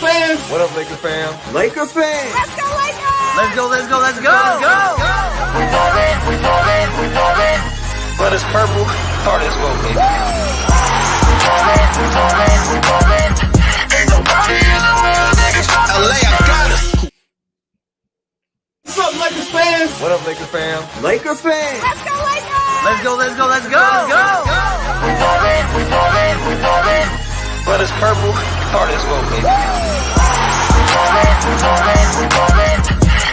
fans? What up, Laker fam? Laker fans! Let's go, Lakers! Let's go, let's go, let's go! We ballin'. But it's purple, hard as well, baby. We ballin'. Ain't nobody in the world that can stop LA, I got us. What's up, Lakers fans? What up, Laker fam? Laker fans! Let's go, Lakers! Let's go, let's go, let's go! We ballin'. But it's purple, hard as well, baby. We ballin'.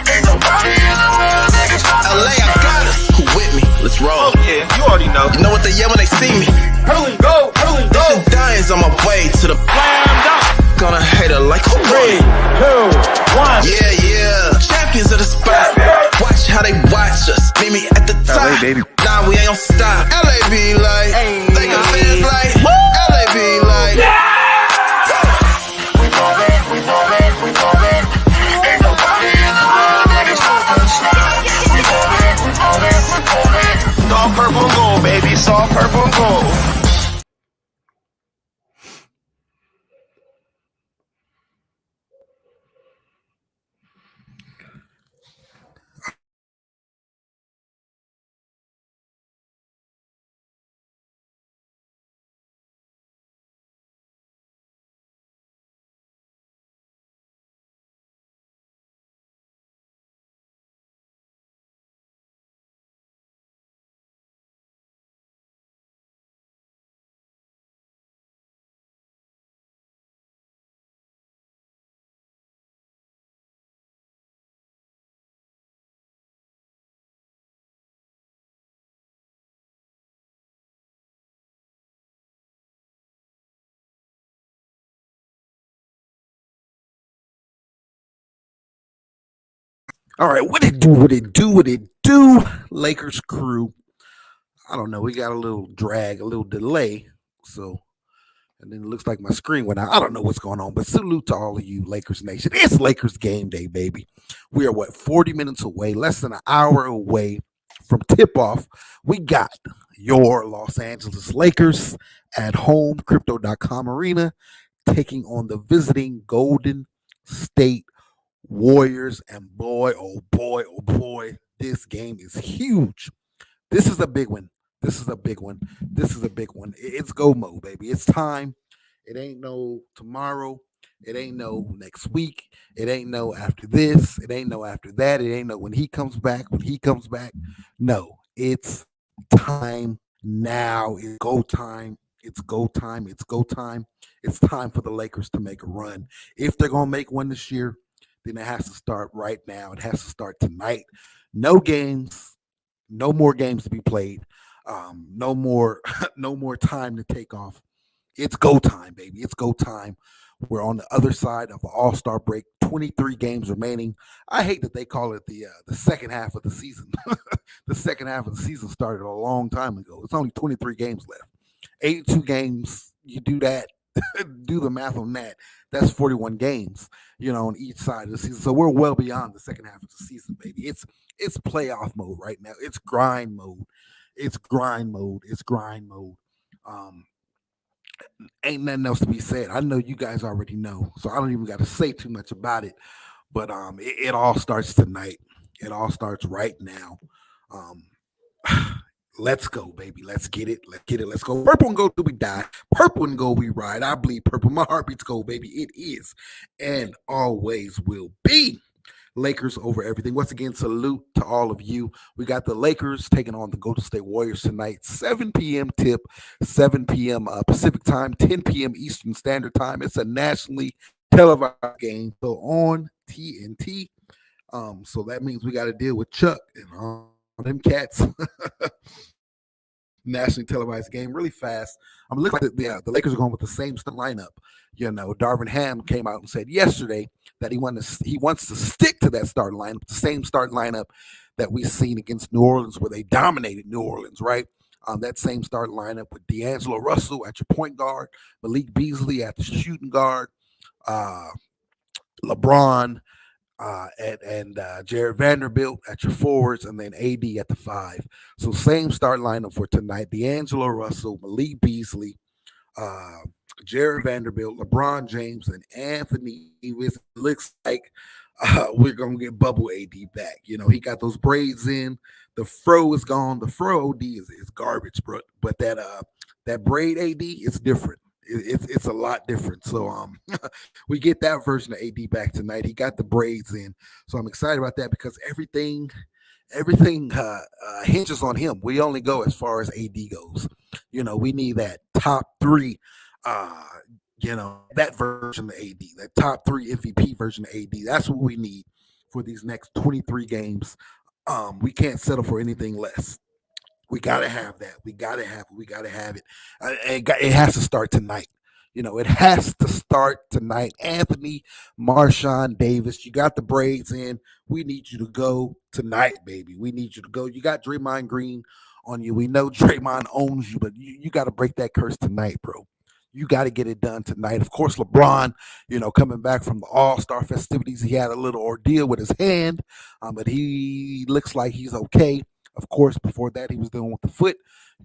Ain't nobody in the world that can stop LA, I got us. Who with me? Let's roll. Oh, yeah, you already know. You know what they yell when they see me? Hurling go, hurling go. This is Diane's on my way to the Slam dunk. gonna hate her like who won? 3, 2, 1. Yeah. Champions of the spot. Watch how they watch us. Meet me at the top. LA, baby. Nah, we ain't gon' stop. LA be like, Laker fans like, LA be like. We ballin'. Ain't nobody in the world that can stop us. We ballin'. Soft purple and gold, baby. Soft purple and gold. All right, what it do, Lakers crew. I don't know. We got a little drag, a little delay. So, and then it looks like my screen went out. I don't know what's going on, but salute to all of you, Lakers Nation. It's Lakers game day, baby. We are 40 minutes away, less than an hour away from tip-off. We got your Los Angeles Lakers at home, Crypto.com Arena, taking on the visiting Golden State Warriors, and boy, oh boy, this game is huge. This is a big one. It's go mode, baby. It's time. It ain't no tomorrow. It ain't no next week. It ain't no after this. It ain't no after that. It ain't no when he comes back. No, it's time now. It's go time. It's time for the Lakers to make a run. If they're gonna make one this year, then it has to start right now. It has to start tonight. No games, no more games to be played. No more time to take off. It's go time, baby. It's go time. We're on the other side of the All-Star break. 23 games remaining. I hate that they call it the second half of the season. The second half of the season started a long time ago. It's only 23 games left. 82 games. You do that. Do the math on that. That's 41 games, on each side of the season. So we're well beyond the second half of the season, baby. It's playoff mode right now. It's grind mode. Ain't nothing else to be said. I know you guys already know, so I don't even got to say too much about it. But it all starts tonight. It all starts right now. Let's go, baby. Let's get it. Let's go. Purple and gold, do we die? Purple and gold, we ride. I bleed purple. My heart beats gold, baby. It is and always will be. Lakers over everything. Once again, salute to all of you. We got the Lakers taking on the Golden State Warriors tonight. 7 p.m. tip, 7 p.m. Pacific time, 10 p.m. Eastern Standard Time. It's a nationally televised game, so on TNT. So that means we got to deal with Chuck and all them cats. Nationally televised game, really fast. I'm looking at the Lakers are going with the same lineup. Darvin Ham came out and said yesterday that he wants to stick to that starting lineup, the same starting lineup that we've seen against New Orleans, where they dominated New Orleans, right? That same starting lineup with D'Angelo Russell at your point guard, Malik Beasley at the shooting guard, LeBron and Jared Vanderbilt at your forwards, and then AD at the 5. So same start lineup for tonight: D'Angelo Russell, Malik Beasley, uh, Jared Vanderbilt, LeBron James, and Anthony Davis. It looks like we're gonna get Bubble AD back. He got those braids in. The fro is gone. The fro OD is garbage, bro. But that braid AD is different. It's a lot different. So we get that version of AD back tonight. He got the braids in, so I'm excited about that because everything hinges on him. We only go as far as AD goes. We need that top three. Uh, that version of AD, that top three MVP version of AD. That's what we need for these next 23 games. We can't settle for anything less. We gotta have that. We gotta have it. We gotta have it. It has to start tonight. It has to start tonight. Anthony, Marshawn Davis, you got the braids in. We need you to go tonight, baby. We need you to go. You got Draymond Green on you. We know Draymond owns you, but you got to break that curse tonight, bro. You got to get it done tonight. Of course, LeBron, coming back from the All-Star festivities, he had a little ordeal with his hand, but he looks like he's okay. Of course, before that, he was dealing with the foot.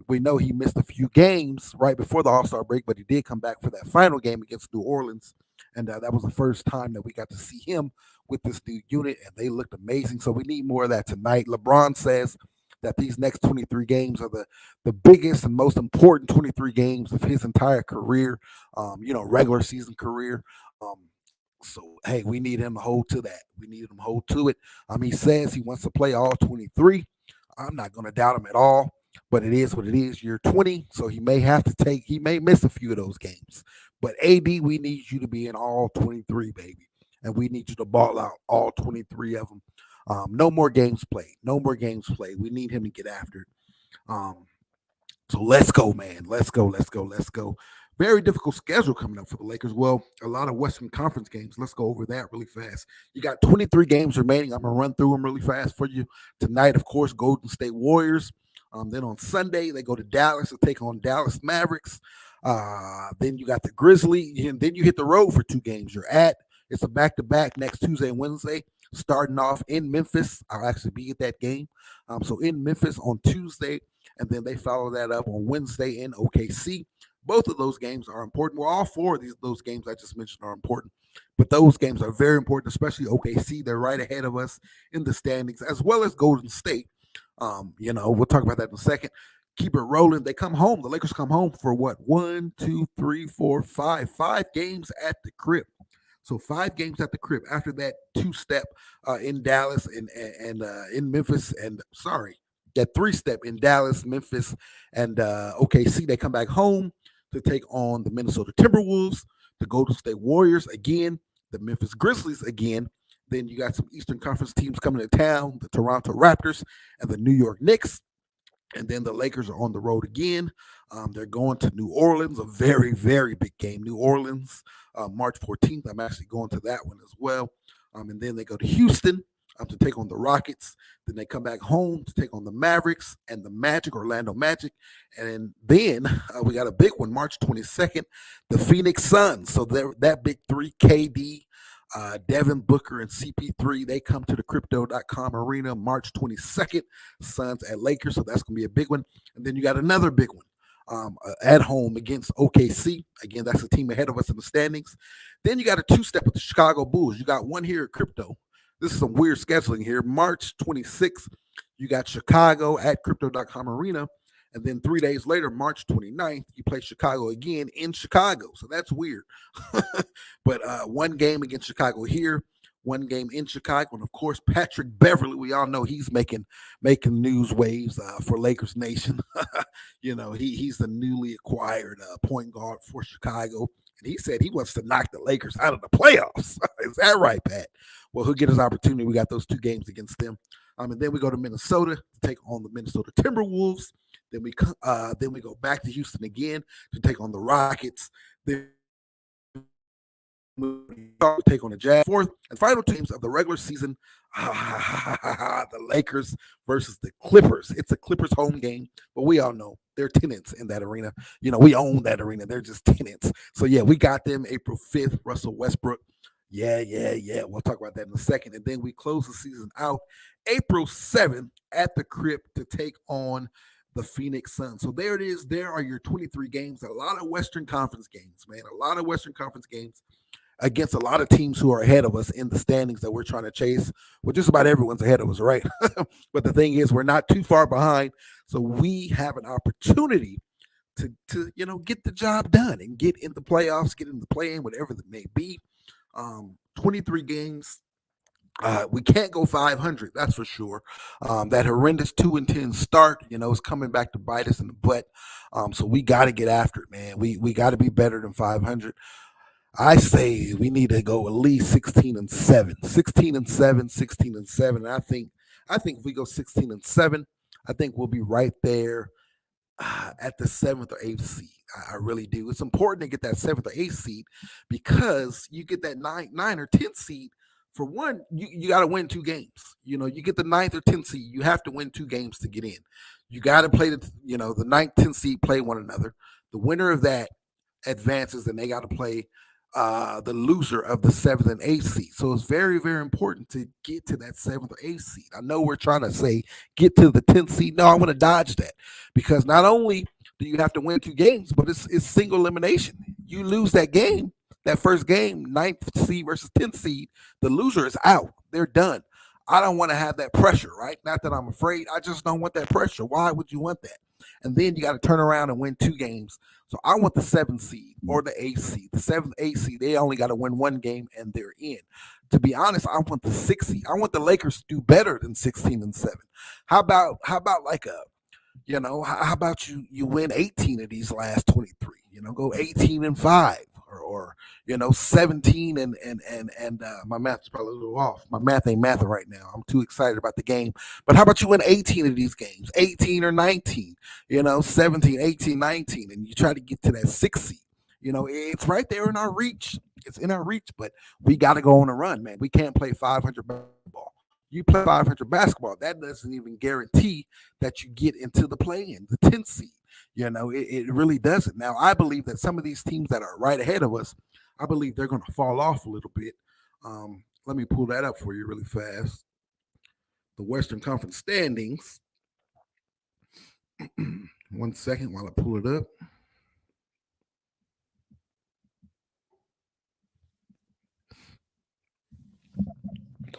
We know he missed a few games right before the All-Star break, but he did come back for that final game against New Orleans, and that was the first time that we got to see him with this new unit, and they looked amazing. So we need more of that tonight. LeBron says that these next 23 games are the biggest and most important 23 games of his entire career, regular season career. Um, so, hey, we need him to hold to that. We need him to hold to it. He says he wants to play all 23. I'm not going to doubt him at all, but it is what it is. You're 20, so he may miss a few of those games. But AD, we need you to be in all 23, baby. And we need you to ball out all 23 of them. No more games played. No more games played. We need him to get after it. So let's go, man. Let's go. Let's go. Let's go. Very difficult schedule coming up for the Lakers. Well, a lot of Western Conference games. Let's go over that really fast. You got 23 games remaining. I'm going to run through them really fast for you. Tonight, of course, Golden State Warriors. Then on Sunday, they go to Dallas to take on Dallas Mavericks. Then you got the Grizzlies. And then you hit the road for 2 games. It's a back-to-back next Tuesday and Wednesday. Starting off in Memphis. I'll actually be at that game. So in Memphis on Tuesday, and then they follow that up on Wednesday in OKC. Both of those games are important. Well, all 4 of those games I just mentioned are important, but those games are very important, especially OKC. They're right ahead of us in the standings, as well as Golden State. We'll talk about that in a second. Keep it rolling. They come home. The Lakers come home for what? 1, 2, 3, 4, 5. 5 games at the crib. So 5 games at the crib. After that 2-step in Dallas and in Memphis, that 3-step in Dallas, Memphis, and OKC. They come back home to take on the Minnesota Timberwolves, the Golden State Warriors again, the Memphis Grizzlies again. Then you got some Eastern Conference teams coming to town, the Toronto Raptors and the New York Knicks. And then the Lakers are on the road again. They're going to New Orleans, a very, very big game. New Orleans, March 14th. I'm actually going to that one as well. And then they go to Houston to take on the Rockets. Then they come back home to take on the Mavericks and the Magic, Orlando Magic. And then we got a big one, March 22nd, the Phoenix Suns. So that big 3, KD, Devin Booker, and CP3, they come to the Crypto.com Arena March 22nd. Suns at Lakers, so that's going to be a big one. And then you got another big one at home against OKC. Again, that's a team ahead of us in the standings. Then you got a 2-step with the Chicago Bulls. You got one here at Crypto. This is some weird scheduling here. March 26th, you got Chicago at Crypto.com Arena. And then 3 days later, March 29th, you play Chicago again in Chicago. So that's weird. But one game against Chicago here, one game in Chicago. And, of course, Patrick Beverly, we all know he's making news waves for Lakers Nation. He's the newly acquired point guard for Chicago. And he said he wants to knock the Lakers out of the playoffs. Is that right, Pat? Well, he'll get his opportunity. We got those 2 games against them. And then we go to Minnesota to take on the Minnesota Timberwolves. Then we go back to Houston again to take on the Rockets. Then we take on the Jazz. 4th and final teams of the regular season, the Lakers versus the Clippers. It's a Clippers home game, but we all know they're tenants in that arena. We own that arena. They're just tenants. So, yeah, we got them April 5th, Russell Westbrook. Yeah. We'll talk about that in a second. And then we close the season out April 7th at the Crib to take on the Phoenix Suns. So there it is. There are your 23 games. A lot of Western Conference games, man. A lot of Western Conference games against a lot of teams who are ahead of us in the standings that we're trying to chase. Well, just about everyone's ahead of us, right? But the thing is, we're not too far behind. So we have an opportunity to get the job done and get in the playoffs, get in the play-in, whatever that may be. 23 games. We can't go 500, that's for sure. That horrendous 2-10 start, is coming back to bite us in the butt. So we got to get after it, man. We got to be better than 500. I say we need to go at least 16-7, 16-7, 16-7. And I think if we go 16-7, I think we'll be right there at the 7th or 8th seed. I really do. It's important to get that 7th or 8th seed because you get that 9 or 10th seed. For one, you got to win 2 games. You get the 9th or 10th seed. You have to win 2 games to get in. You got to play the 9th, 10th seed play one another. The winner of that advances, and they got to play the loser of the 7th and 8th seed. So it's very, very important to get to that 7th or 8th seed. I know we're trying to say get to the 10th seed. No, I want to dodge that because not only do you have to win 2 games, but it's single elimination. You lose that game, that first game, 9th seed versus 10th seed, the loser is out. They're done. I don't want to have that pressure, right? Not that I'm afraid. I just don't want that pressure. Why would you want that? And then you got to turn around and win 2 games. So I want the 7th seed or the 8th seed. The 7th, 8th seed, they only got to win 1 game and they're in. To be honest, I want the 6th seed. I want the Lakers to do better than 16-7. How about like how about you win 18 of these last 23? Go 18-5 or 17 and my math is probably a little off. My math ain't mathing right now. I'm too excited about the game. But how about you win 18 of these games, 18 or 19, 17, 18, 19, and you try to get to that 6th seed. It's right there in our reach. It's in our reach, but we got to go on a run, man. We can't play 500 basketball. You play 500 basketball, that doesn't even guarantee that you get into the play-in, the 10th seed. It really doesn't. Now, I believe that some of these teams that are right ahead of us, I believe they're going to fall off a little bit. Let me pull that up for you really fast. The Western Conference standings. 1 second while I pull it up.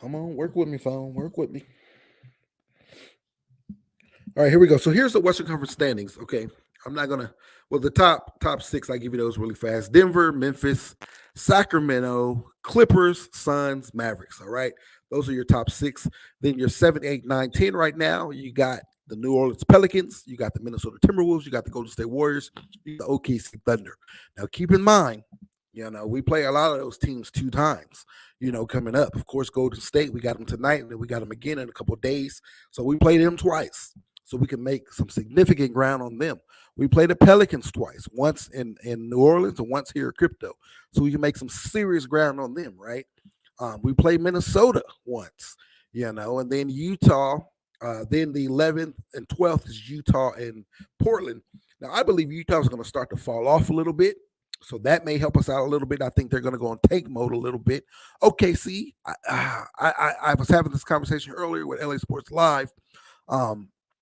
Come on, work with me, phone. Work with me. All right, here we go. So here's the Western Conference standings. Okay, I'm not gonna. Well, the top 6, I give you those really fast. Denver, Memphis, Sacramento, Clippers, Suns, Mavericks. All right, those are your top 6. Then your 7, 8, 9, 10 right now. You got the New Orleans Pelicans. You got the Minnesota Timberwolves. You got the Golden State Warriors. You got the OKC Thunder. Now, keep in mind, we play a lot of those teams 2 times. Coming up. Of course, Golden State. We got them tonight, and then we got them again in a couple of days. So we play them twice. So we can make some significant ground on them. We play the Pelicans twice, once in New Orleans and once here at Crypto. So we can make some serious ground on them, right? We play Minnesota once, and then Utah. Then the 11th and 12th is Utah and Portland. Now, I believe Utah is going to start to fall off a little bit. So that may help us out a little bit. I think they're going to go in tank mode a little bit. OKC, I was having this conversation earlier with LA Sports Live.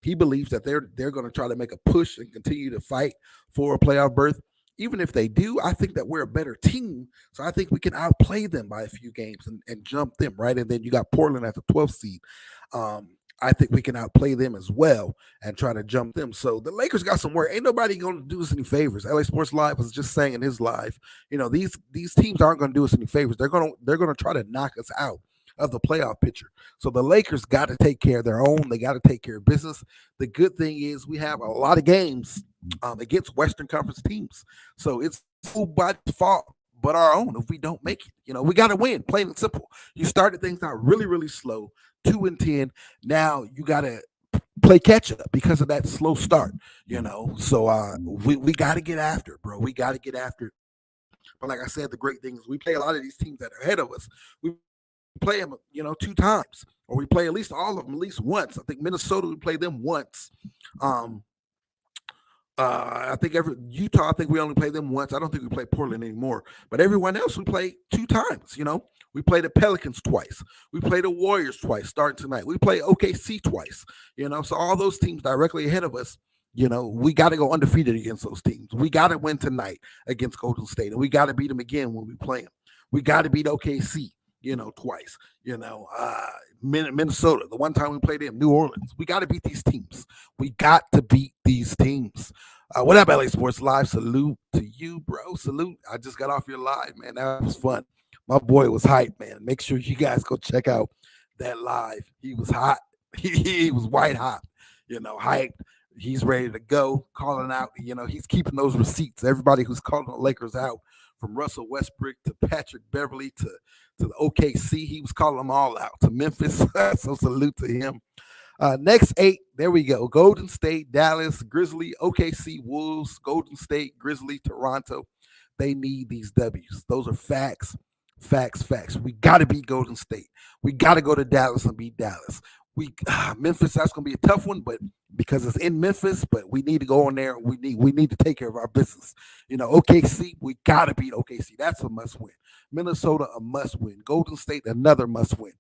He believes that they're going to try to make a push and continue to fight for a playoff berth. Even if they do, I think that we're a better team. So I think we can outplay them by a few games and jump them, right? And then you got Portland at the 12th seed. I think we can outplay them as well and try to jump them. So the Lakers got some work. Ain't nobody going to do us any favors. LA Sports Live was just saying in his live, these teams aren't going to do us any favors. They're going to try to knock us out of the playoff picture. So the Lakers got to take care of their own. They got to take care of business. The good thing is we have a lot of games against Western Conference teams. So it's by default but our own if we don't make it. We got to win, plain and simple. You started things out really, really slow, 2-10. Now you got to play catch up because of that slow start, So we got to get after it, bro. We got to get after it. But like I said, the great thing is we play a lot of these teams that are ahead of us. We play them, 2 times, or we play at least all of them at least once. I think Minnesota, we play them once. I think Utah, I think we only play them once. I don't think we play Portland anymore. But everyone else we play 2 times, We play the Pelicans twice. We play the Warriors twice starting tonight. We play OKC twice, So all those teams directly ahead of us, We got to go undefeated against those teams. We got to win tonight against Golden State, and we got to beat them again when we play them. We got to beat OKC, twice. Minnesota, the one time we played them, New Orleans. We got to beat these teams. We got to beat these teams. What up, LA Sports Live? Salute to you, bro. Salute. I just got off your live, man. That was fun. My boy was hype, man. Make sure you guys go check out that live. He was hot. He was white hot, hyped. He's ready to go, calling out. He's keeping those receipts. Everybody who's calling the Lakers out, from Russell Westbrook to Patrick Beverly to the OKC, he was calling them all out. To Memphis, so salute to him. Next 8, there we go. Golden State, Dallas, Grizzly, OKC, Wolves, Golden State, Grizzly, Toronto. They need these W's. Those are facts. Facts. We got to beat Golden State. We got to go to Dallas and beat Dallas. Memphis, that's going to be a tough one, but because it's in Memphis, but we need to go on there. We need to take care of our business. OKC, we got to beat OKC. That's a must win. Minnesota, a must win. Golden State, another must win.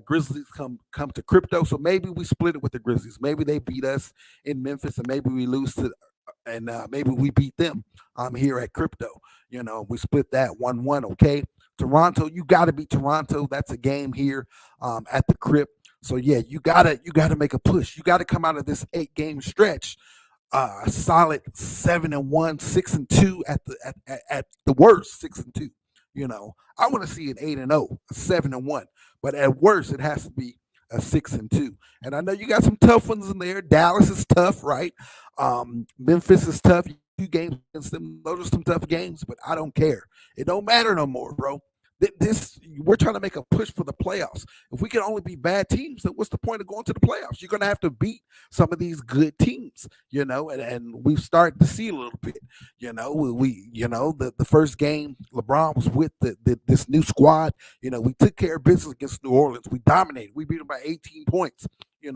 Grizzlies come to crypto, so maybe we split it with the Grizzlies. Maybe they beat us in Memphis, and maybe we lose to, and maybe we beat them here at crypto. We split that 1-1. Okay, Toronto, you got to beat Toronto. That's a game here at the Crypt. So yeah, you gotta make a push. You got to come out of this 8-game stretch a solid 7-1, 6-2 at the worst, 6-2. I want to see an 8-0, a 7-1, but at worst it has to be a 6-2. And I know you got some tough ones in there. Dallas is tough, right? Memphis is tough. 2 games against them. Those are some tough games, but I don't care. It don't matter no more, bro. We're trying to make a push for the playoffs. If we can only beat bad teams, then what's the point of going to the playoffs? You're going to have to beat some of these good teams, and we've started to see a little bit, the first game LeBron was with this new squad. We took care of business against New Orleans. We dominated. We beat them by 18 points,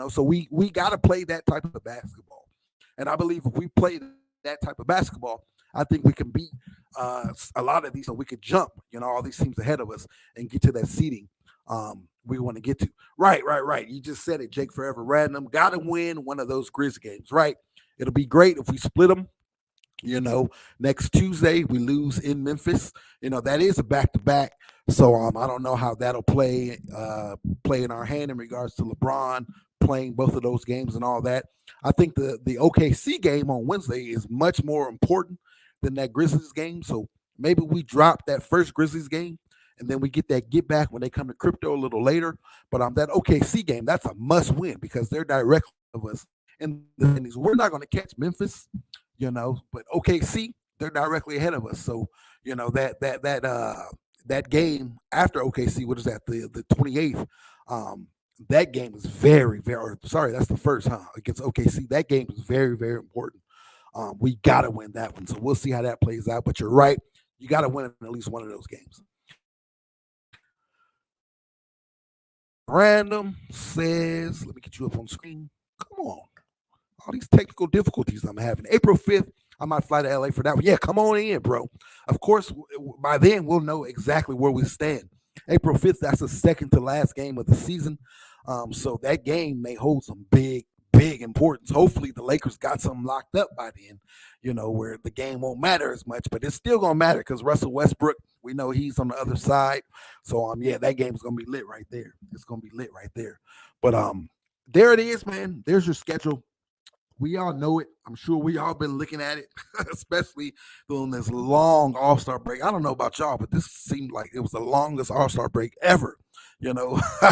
so we got to play that type of basketball. And I believe if we play that type of basketball, I think we can beat a lot of these, so we could jump, all these teams ahead of us and get to that seeding we want to get to. Right. You just said it, Jake Forever Random. Got to win one of those Grizz games, right? It'll be great if we split them. Next Tuesday we lose in Memphis. That is a back-to-back. So I don't know how that'll play in our hand in regards to LeBron playing both of those games and all that. I think the OKC game on Wednesday is much more important than that Grizzlies game. So maybe we drop that first Grizzlies game and then we get that get back when they come to crypto a little later. But that OKC game, that's a must win because they're directly of us. And we're not going to catch Memphis, but OKC, they're directly ahead of us. So, that game after OKC, what is that, the 28th, that game is very, very, sorry, that's the first, against OKC. That game is very, very important. We got to win that one. So we'll see how that plays out. But you're right. You got to win at least one of those games. Random says, let me get you up on screen. Come on. All these technical difficulties I'm having. April 5th, I might fly to LA for that one. Yeah, come on in, bro. Of course, by then we'll know exactly where we stand. April 5th, that's the second to last game of the season. So that game may hold some big importance. Hopefully the Lakers got something locked up by then, where the game won't matter as much, but it's still gonna matter because Russell Westbrook, we know he's on the other side. So yeah, that game's gonna be lit right there. It's gonna be lit right there. But there it is, man. There's your schedule. We all know it. I'm sure we all been looking at it, especially during this long All-Star break. I don't know about y'all, but this seemed like it was the longest All-Star break ever.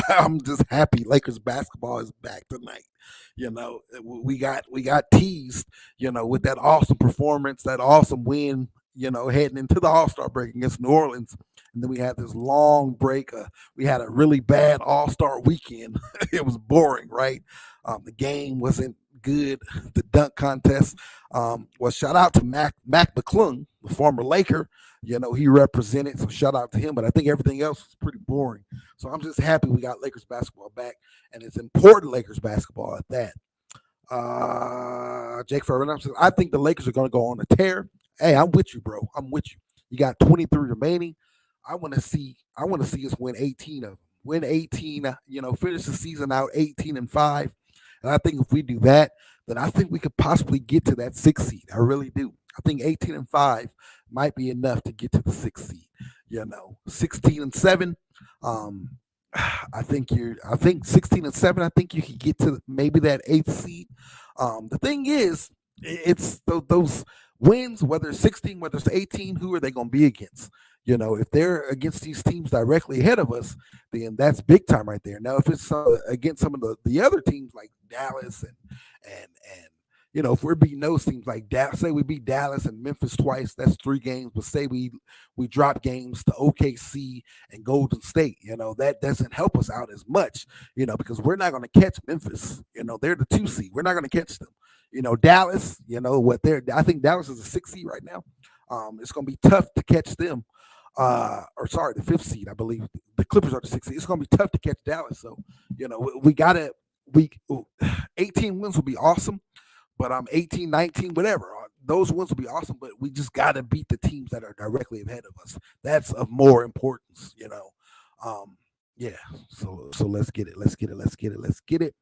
I'm just happy Lakers basketball is back tonight. We got teased, with that awesome performance, that awesome win, heading into the All-Star break against New Orleans. And then we had this long break. We had a really bad All-Star weekend. It was boring, right? The game wasn't good. The dunk contest. Well, shout out to Mac McClung, the former Laker. He represented, so shout out to him. But I think everything else was pretty boring. So I'm just happy we got Lakers basketball back, and it's important Lakers basketball at that. Jake Ferrer says, I think the Lakers are going to go on a tear. Hey, I'm with you, bro. I'm with you. You got 23 remaining. I want to see us win 18 of them. Win 18. Finish the season out 18-5. And I think if we do that, then I think we could possibly get to that 6 seed. I really do. I think 18-5 might be enough to get to the 6 seed. 16-7. Um, I think 16-7. I think you could get to maybe that 8th seed. The thing is, it's those wins, whether it's 16, whether it's 18, who are they going to be against? If they're against these teams directly ahead of us, then that's big time right there. Now, if it's against some of the other teams like Dallas and if we're beating those teams like Dallas, say we beat Dallas and Memphis twice, that's 3 games. But say we drop games to OKC and Golden State, that doesn't help us out as much, because we're not going to catch Memphis. They're the 2 seed. We're not going to catch them. Dallas, I think Dallas is a 6 seed right now. It's going to be tough to catch them. The 5th seed, I believe. The Clippers are the 6th seed. It's going to be tough to catch Dallas. So, we got to, 18 wins will be awesome. But 18, 19, whatever. Those wins will be awesome, but we just got to beat the teams that are directly ahead of us. That's of more importance. Yeah. So let's get it. Let's get it.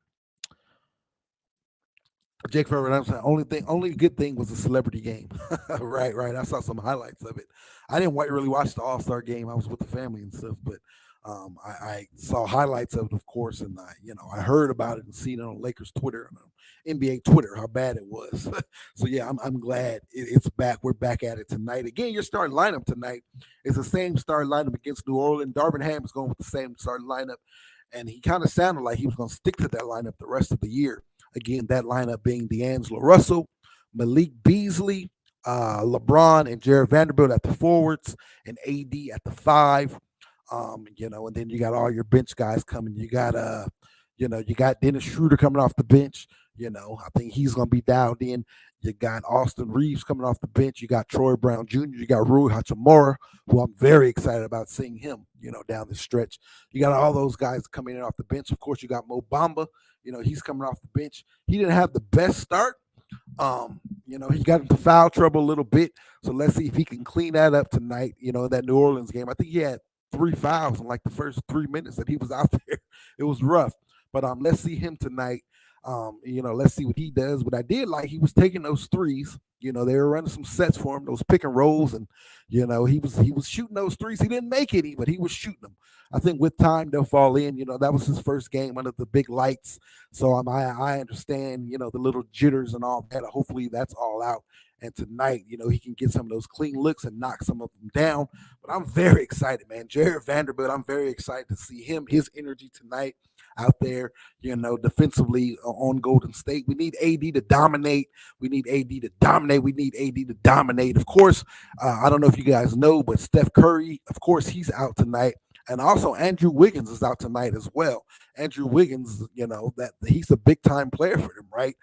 Jake Ferrer, I'm saying only good thing was the celebrity game. right. I saw some highlights of it. I didn't really watch the All-Star game. I was with the family and stuff, but I saw highlights of it, of course, and I heard about it and seen it on Lakers Twitter and NBA Twitter how bad it was. So yeah, I'm glad it's back. We're back at it tonight. Again, your starting lineup tonight is the same starting lineup against New Orleans. Darvin Ham is going with the same starting lineup, and he kind of sounded like he was going to stick to that lineup the rest of the year. Again, that lineup being D'Angelo Russell, Malik Beasley, LeBron and Jared Vanderbilt at the forwards, and AD at the 5. And then you got all your bench guys coming. You got you got Dennis Schroeder coming off the bench. I think he's gonna be dialed in. You got Austin Reeves coming off the bench. You got Troy Brown Jr. You got Rui Hachimura, who I'm very excited about seeing him, down the stretch. You got all those guys coming in off the bench. Of course, you got Mo Bamba. He's coming off the bench. He didn't have the best start. He got into foul trouble a little bit. So let's see if he can clean that up tonight, in that New Orleans game. I think he had 3 fouls in like the first 3 minutes that he was out there. It was rough. But let's see him tonight. Let's see what he does. What I did like, he was taking those threes. They were running some sets for him, those pick and rolls, and he was shooting those threes. He didn't make any, but he was shooting them. I think with time they'll fall in. That was his first game under the big lights. So I understand, the little jitters and all that. Hopefully that's all out. And tonight, he can get some of those clean looks and knock some of them down. But I'm very excited, man. Jared Vanderbilt, I'm very excited to see his energy tonight out there, defensively on Golden State. We need AD to dominate. We need AD to dominate. Of course, I don't know if you guys know, but Steph Curry, of course, he's out tonight. And also Andrew Wiggins is out tonight as well. Andrew Wiggins, that he's a big time player for them, right?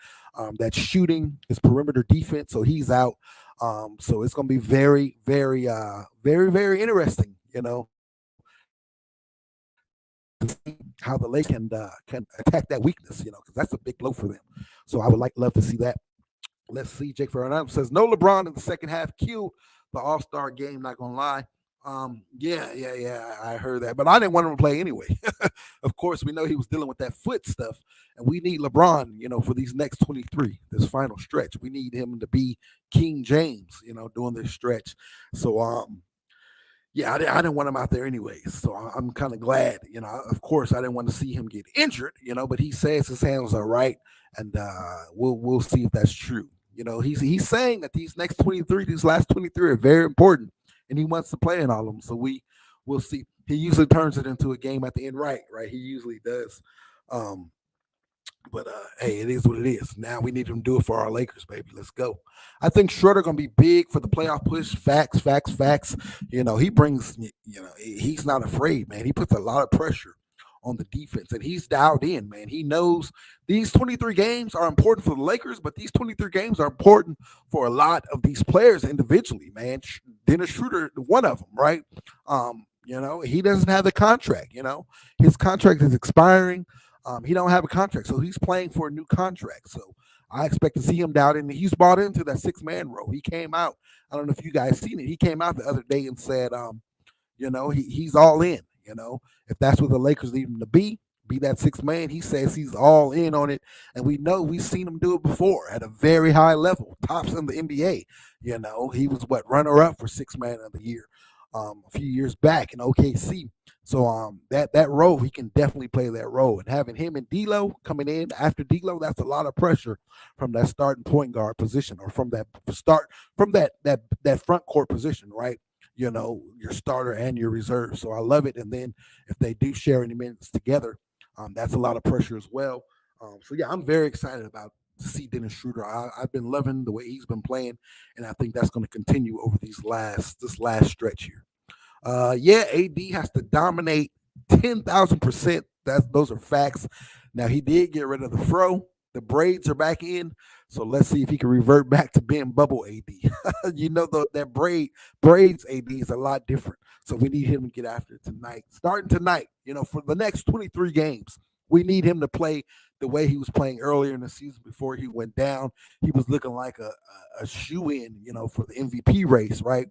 That shooting, his perimeter defense, so he's out. So it's going to be very, very, very interesting, how the Lake can attack that weakness, because that's a big blow for them. So I would love to see that. Let's see. Jake Ferrandino says no LeBron in the second half. Killed the All-Star game. Not gonna lie. Yeah. I heard that, but I didn't want him to play anyway. Of course, we know he was dealing with that foot stuff, and we need LeBron, for these next 23, this final stretch. We need him to be King James, during this stretch. So, yeah, I didn't want him out there anyways. So I'm kind of glad, Of course, I didn't want to see him get injured, but he says his hands are right, and we'll see if that's true. He's saying that these last 23 are very important, and he wants to play in all of them. So we'll see. He usually turns it into a game at the end, right? He usually does. But hey, it is what it is. Now we need him to do it for our Lakers, baby. Let's go. I think Schroeder gonna be big for the playoff push. Facts. He brings. He's not afraid, man. He puts a lot of pressure on the defense, and he's dialed in, man. He knows these 23 games are important for the Lakers, but these 23 games are important for a lot of these players individually, man. Dennis Schroeder, one of them, right? He doesn't have the contract. His contract is expiring. He don't have a contract, so he's playing for a new contract. So I expect to see him down, and he's bought into that 6-man role. He came out. I don't know if you guys seen it. He came out the other day and said, he's all in. If that's what the Lakers need him to be. be that sixth man. He says he's all in on it, and we know we've seen him do it before at a very high level, tops in the NBA. He was runner up for sixth man of the year a few years back in OKC. So that role, he can definitely play that role. And having him and D'Lo coming in after D'Lo, that's a lot of pressure from that starting point guard position, or from that front court position, right? Your starter and your reserve. So I love it. And then if they do share any minutes together, that's a lot of pressure as well. So yeah, I'm very excited about to see Dennis Schroeder. I've been loving the way he's been playing, and I think that's going to continue over this last stretch here. Yeah, AD has to dominate 10,000%. Those are facts. Now he did get rid of the fro. The braids are back in, so let's see if he can revert back to being bubble AD. That braids AD is a lot different. So we need him to get after it tonight. Starting tonight, for the next 23 games, we need him to play the way he was playing earlier in the season before he went down. He was looking like a shoe-in, for the MVP race, right?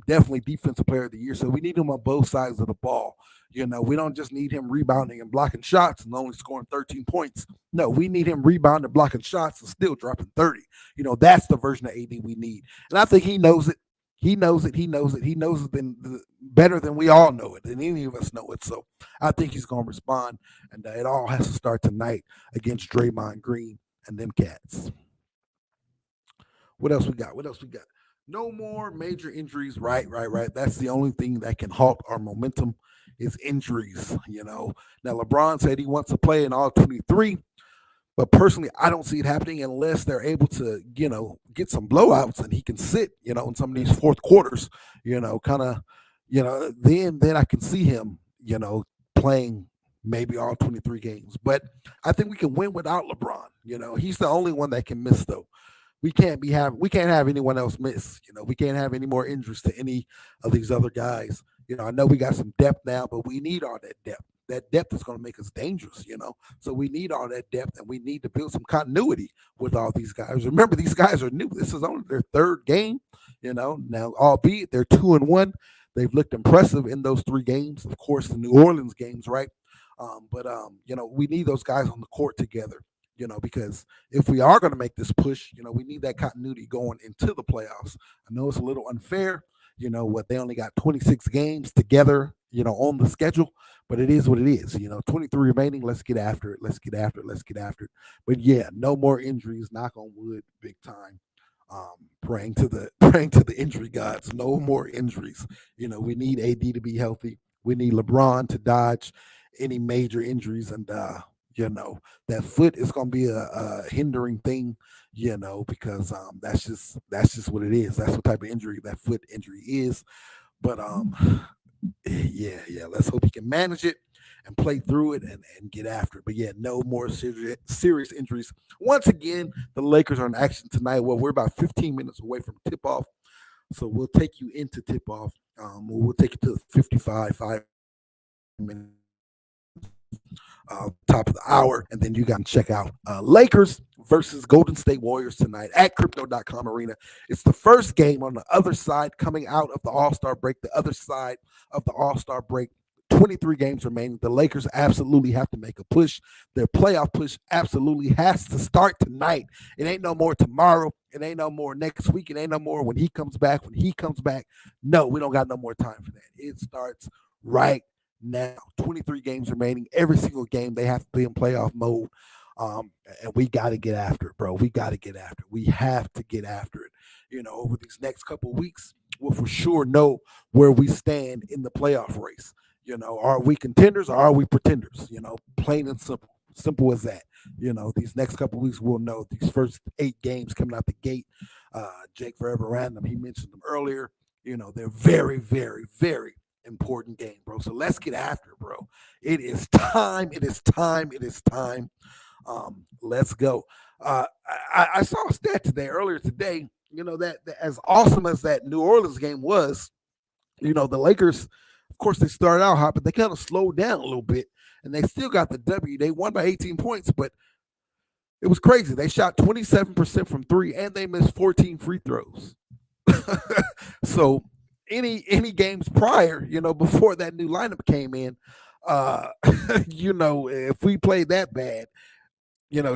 Definitely defensive player of the year. So we need him on both sides of the ball. We don't just need him rebounding and blocking shots and only scoring 13 points. No, we need him rebounding, blocking shots, and still dropping 30. That's the version of AD we need. And I think he knows it. He knows it. He knows it. He knows it better than we all know it, than any of us know it. So I think he's going to respond. And it all has to start tonight against Draymond Green and them cats. What else we got? No more major injuries. Right. That's the only thing that can halt our momentum is injuries. Now LeBron said he wants to play in all 23, but personally, I don't see it happening unless they're able to, get some blowouts and he can sit, in some of these fourth quarters, then I can see him, playing maybe all 23 games. But I think we can win without LeBron. He's the only one that can miss though. We can't have anyone else miss. We can't have any more injuries to any of these other guys. I know we got some depth now, but we need all that depth. That depth is going to make us dangerous, So we need all that depth, and we need to build some continuity with all these guys. Remember, these guys are new. This is only their third game, Now, albeit they're 2-1, they've looked impressive in those 3 games. Of course, the New Orleans games, right? But we need those guys on the court together. Because if we are going to make this push, we need that continuity going into the playoffs. I know it's a little unfair, they only got 26 games together, on the schedule, but it is what it is. 23 remaining. Let's get after it. Let's get after it. But yeah, no more injuries. Knock on wood, big time. Praying to the injury gods. No more injuries. We need AD to be healthy. We need LeBron to dodge any major injuries, and that foot is going to be a hindering thing, because that's just what it is. That's what type of injury that foot injury is. But yeah, let's hope he can manage it and play through it and get after it. But yeah, no more serious injuries. Once again, the Lakers are in action tonight. Well, we're about 15 minutes away from tip-off, so we'll take you into tip-off. We'll take you to 5 minutes. Top of the hour, and then you got to check out Lakers versus Golden State Warriors tonight at Crypto.com Arena. It's the first game on the other side coming out of the All-Star break. The other side of the All-Star break. 23 games remaining. The Lakers absolutely have to make a push. Their playoff push absolutely has to start tonight. It ain't no more tomorrow. It ain't no more next week. It ain't no more when he comes back. No, we don't got no more time for that. It starts right now. 23 games remaining. Every single game they have to be in playoff mode. And we got to get after it, bro. We got to get after it. We have to get after it. Over these next couple of weeks, we'll for sure know where we stand in the playoff race. Are we contenders or are we pretenders? Plain and simple. Simple as that. These next couple of weeks we'll know. These first 8 games coming out the gate. Jake Forever Random, he mentioned them earlier. They're very, very, very important game, bro. So let's get after it, bro. It is time. Let's go. I saw a stat earlier today, that as awesome as that New Orleans game was, the Lakers, of course, they started out hot, but they kind of slowed down a little bit, and they still got the W. They won by 18 points, but it was crazy. They shot 27% from 3, and they missed 14 free throws. So any games prior, before that new lineup came in, Uh, if we play that bad,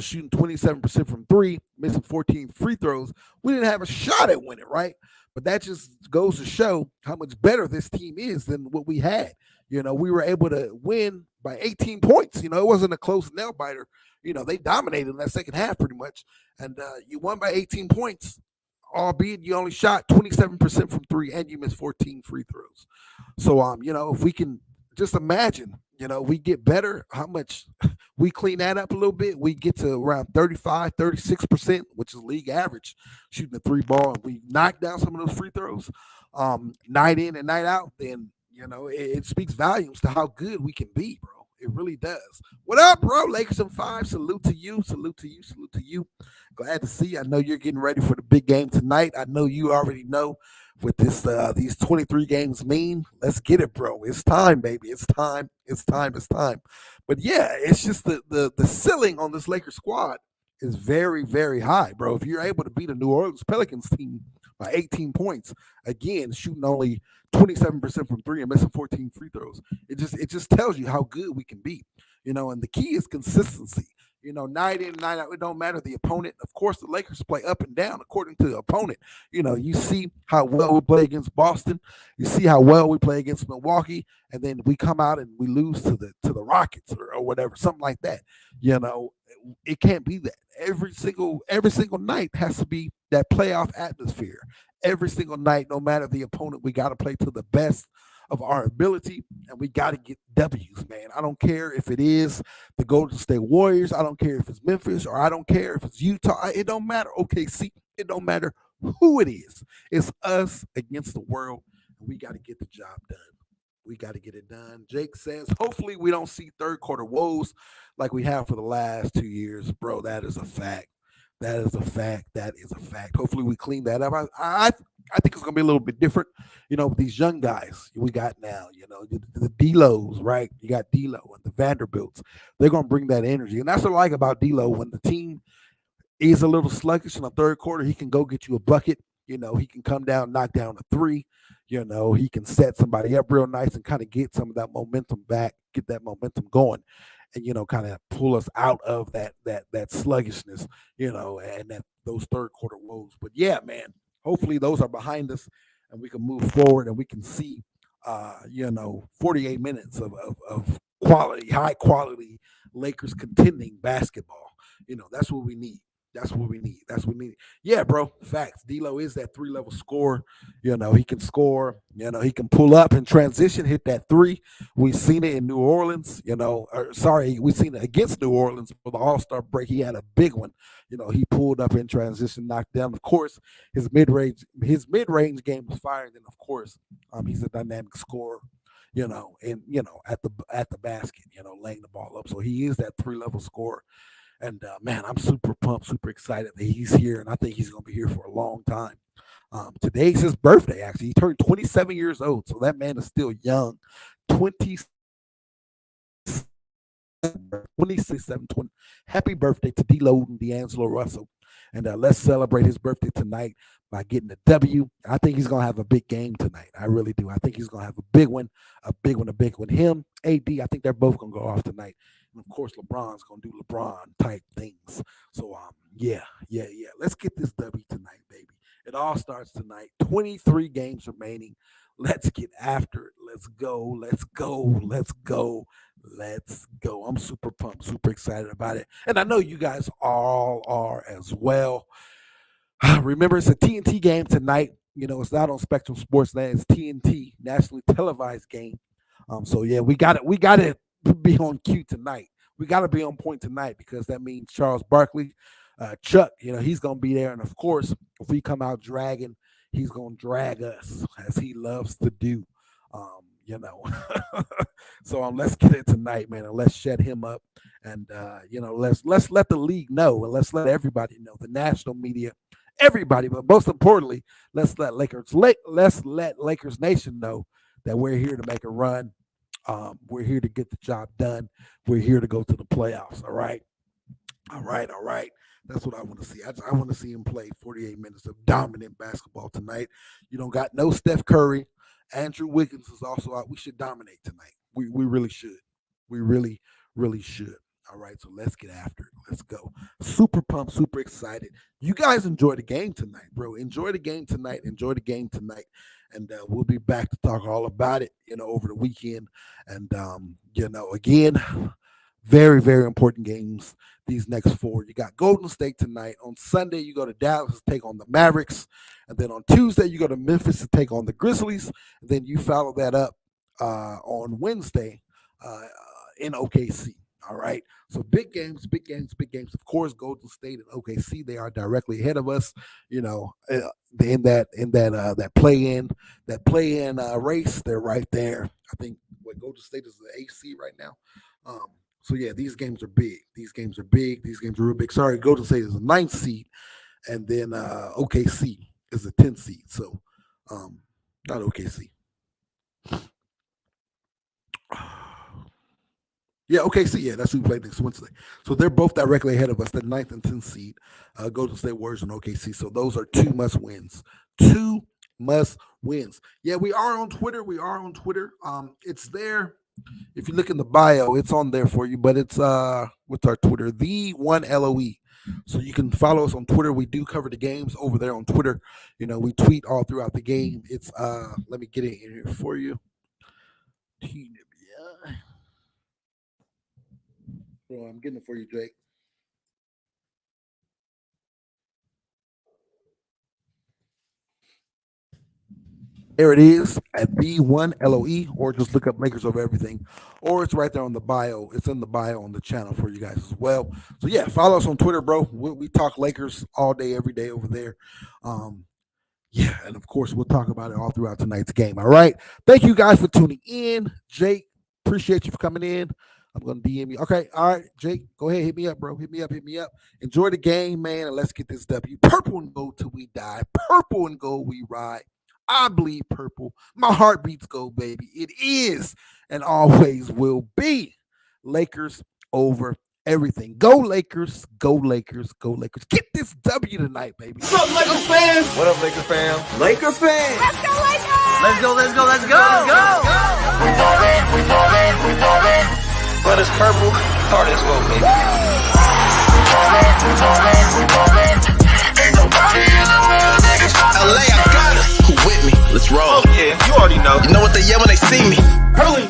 shooting 27% from three, missing 14 free throws, we didn't have a shot at winning, right? But that just goes to show how much better this team is than what we had. We were able to win by 18 points. It wasn't a close nail biter. They dominated in that second half pretty much. And you won by 18 points, albeit you only shot 27% from three and you missed 14 free throws. So, if we can just imagine, we get better, how much we clean that up a little bit, we get to around 35, 36%, which is league average, shooting the three ball, and we knock down some of those free throws, night in and night out, then, it speaks volumes to how good we can be, bro. It really does. What up, bro? Lakers in five. Salute to you. Salute to you. Salute to you. Glad to see you. I know you're getting ready for the big game tonight. I know you already know what these 23 games mean. Let's get it, bro. It's time, baby. It's time. It's time. It's time. But yeah, it's just the ceiling on this Lakers squad is very, very high, bro. If you're able to beat a New Orleans Pelicans team by 18 points, again, shooting only 27% from three and missing 14 free throws, it just tells you how good we can be. And the key is consistency. Night in, night out, it don't matter the opponent. Of course, the Lakers play up and down according to the opponent. You see how well we play against Boston. You see how well we play against Milwaukee, and then we come out and we lose to the Rockets or whatever, something like that. It can't be that. Every single night has to be that playoff atmosphere. Every single night, no matter the opponent, we got to play to the best of our ability, and we got to get W's, man. I don't care if it is the Golden State Warriors. I don't care if it's Memphis, or I don't care if it's Utah. It don't matter. OKC. It don't matter who it is. It's us against the world, and we got to get the job done. We got to get it done. Jake says, hopefully we don't see third quarter woes like we have for the last 2 years. Bro, that is a fact. That is a fact. That is a fact. Hopefully we clean that up. I think it's going to be a little bit different, with these young guys we got now, the D-Lows, right? You got D-Lo and the Vanderbilts. They're going to bring that energy. And that's what I like about D-Lo. When the team is a little sluggish in the third quarter, he can go get you a bucket. He can come down, knock down a three. He can set somebody up real nice and kind of get some of that momentum back, get that momentum going, and kind of pull us out of that sluggishness, and those third quarter woes. But yeah, man, hopefully those are behind us and we can move forward and we can see 48 minutes of quality, high quality Lakers contending basketball. That's what we need. That's what we need. That's what we need. Yeah, bro. Facts. D'Lo is that 3-level scorer. He can score. He can pull up and transition, hit that three. We've seen it in New Orleans. We've seen it against New Orleans for the All-Star break. He had a big one. He pulled up in transition, knocked down. Of course, his mid-range game was firing. And of course, he's a dynamic scorer. And at the basket, laying the ball up. So he is that 3-level scorer. And man, I'm super pumped, super excited that he's here, and I think he's going to be here for a long time. Today's his birthday, actually. He turned 27 years old, so that man is still young. 27, 20. Happy birthday to D-Lo and D'Angelo Russell. And let's celebrate his birthday tonight by getting a W. I think he's going to have a big game tonight. I really do. I think he's going to have a big one, a big one, a big one. Him, AD, I think they're both going to go off tonight. And of course, LeBron's going to do LeBron type things. So, yeah. Let's get this W tonight, baby. It all starts tonight. 23 games remaining. Let's get after it. Let's go. I'm super pumped, super excited about it. And I know you guys all are as well. Remember, it's a TNT game tonight. It's not on Spectrum Sportsnet. It's TNT, nationally televised game. So yeah, we got to be on cue tonight. We got to be on point tonight because that means Charles Barkley, Chuck, he's going to be there. And of course, if we come out dragging, he's going to drag us as he loves to do. So let's get it tonight, man, and let's shut him up. And let's let the league know, and let's let everybody know, the national media, everybody. But most importantly, let's let Lakers Nation know that we're here to make a run. We're here to get the job done. We're here to go to the playoffs. All right. That's what I want to see. I want to see him play 48 minutes of dominant basketball tonight. You don't got no Steph Curry. Andrew Wiggins is also out. We should dominate tonight. We really should. We really, really should. All right, so let's get after it. Let's go. Super pumped, super excited. You guys enjoy the game tonight, bro. Enjoy the game tonight. Enjoy the game tonight. And we'll be back to talk all about it, over the weekend. And, again, very, very important games these next 4. You got Golden State tonight. On Sunday, you go to Dallas to take on the Mavericks. And then on Tuesday, you go to Memphis to take on the Grizzlies. And then you follow that up on Wednesday in OKC. All right. So big games, big games, big games. Of course, Golden State and OKC, they are directly ahead of us, in that play-in race. They're right there. I think Golden State is the AC right now. So yeah, these games are big. These games are big. These games are real big. Sorry, Golden State is the 9th seed, and then OKC is the 10th seed. So not OKC. Yeah, OKC. Yeah, that's who we play next Wednesday. So they're both directly ahead of us, the 9th and 10th seed, Golden State Warriors and OKC. So those are 2 must wins. 2 must wins. Yeah, we are on Twitter. It's there. If you look in the bio, it's on there for you. But it's what's our Twitter? The1LOE. So you can follow us on Twitter. We do cover the games over there on Twitter. We tweet all throughout the game. It's let me get it in here for you. Oh, I'm getting it for you, Jake. There it is at the1LOE, or just look up Lakers Over Everything, or it's right there on the bio. It's in the bio on the channel for you guys as well. So yeah, follow us on Twitter, bro. We talk Lakers all day, every day over there. Yeah, and of course we'll talk about it all throughout tonight's game. All right, thank you guys for tuning in. Jake, appreciate you for coming in. I'm going to DM you. Okay, all right, Jake, go ahead. Hit me up, bro. Hit me up. Enjoy the game, man, and let's get this W. Purple and gold till we die. Purple and gold we ride. I bleed purple. My heart beats gold, baby. It is and always will be Lakers over everything. Go Lakers. Go Lakers. Go Lakers. Get this W tonight, baby. What's up, Lakers fans? What up, Lakers fam? Laker fans. Let's go, Lakers! Let's go, let's go, let's go. Let's go. We ballin'. But it's purple, hard as gold, baby. We ballin'. Ain't nobody in the world, niggas. LA, I got us. Who with me? Let's roll. Oh, yeah, you already know. You know what they yell when they see me? Hurling